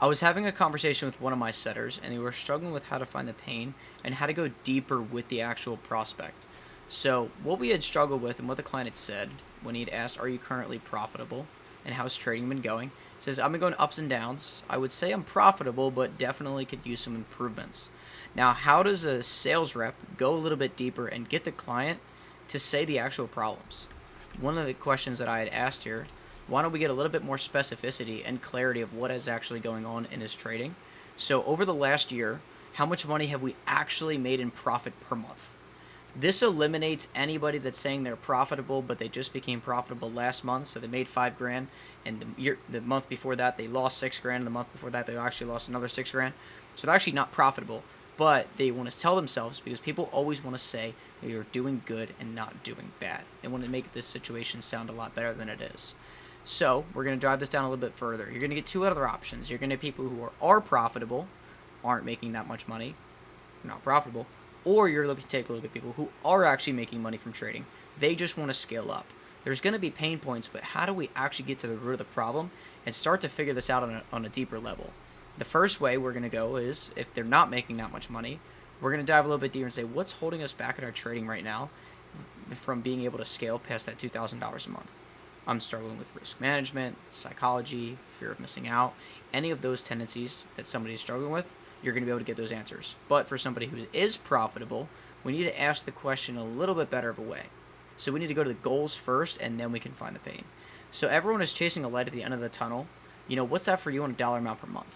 I was having a conversation with one of my setters, and they were struggling with how to find the pain and how to go deeper with the actual prospect. So, what we had struggled with and what the client had said when he'd asked, "Are you currently profitable?" and how's trading been going, says, "I've been going ups and downs. I would say I'm profitable, but definitely could use some improvements." Now, how does a sales rep go a little bit deeper and get the client to say the actual problems? One of the questions that I had asked here, why don't we get a little bit more specificity and clarity of what is actually going on in his trading? So, over the last year, how much money have we actually made in profit per month? This eliminates anybody that's saying they're profitable, but they just became profitable last month, so they made 5 grand, and the month before that they lost 6 grand, and the month before that they actually lost another 6 grand. So they're actually not profitable, but they want to tell themselves, because people always want to say that you're doing good and not doing bad. They want to make this situation sound a lot better than it is. So we're going to drive this down a little bit further. You're going to get two other options. You're going to get people who are profitable, aren't making that much money, not profitable, or you're looking to take a look at people who are actually making money from trading. They just want to scale up. There's going to be pain points, but how do we actually get to the root of the problem and start to figure this out on a deeper level? The first way we're going to go is, if they're not making that much money, we're going to dive a little bit deeper and say, what's holding us back in our trading right now from being able to scale past that $2,000 a month? I'm struggling with risk management, psychology, fear of missing out, any of those tendencies that somebody's struggling with. You're going to be able to get those answers. But for somebody who is profitable, we need to ask the question a little bit better of a way. So we need to go to the goals first, and then we can find the pain. So everyone is chasing a light at the end of the tunnel. What's that for you on a dollar amount per month?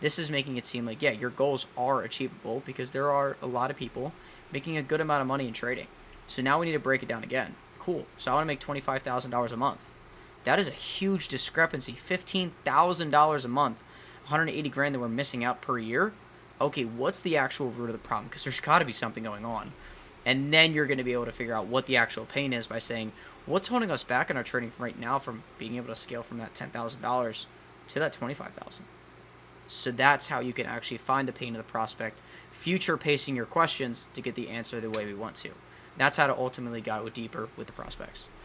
This is making it seem like, yeah, your goals are achievable because there are a lot of people making a good amount of money in trading. So now we need to break it down again. Cool. So I want to make $25,000 a month. That is a huge discrepancy. $15,000 a month, 180 grand that we're missing out per year. Okay, what's the actual root of the problem? Because there's got to be something going on. And then you're going to be able to figure out what the actual pain is by saying, what's holding us back in our trading right now from being able to scale from that $10,000 to that $25,000. So that's how you can actually find the pain of the prospect, future pacing your questions to get the answer the way we want to. That's how to ultimately go deeper with the prospects.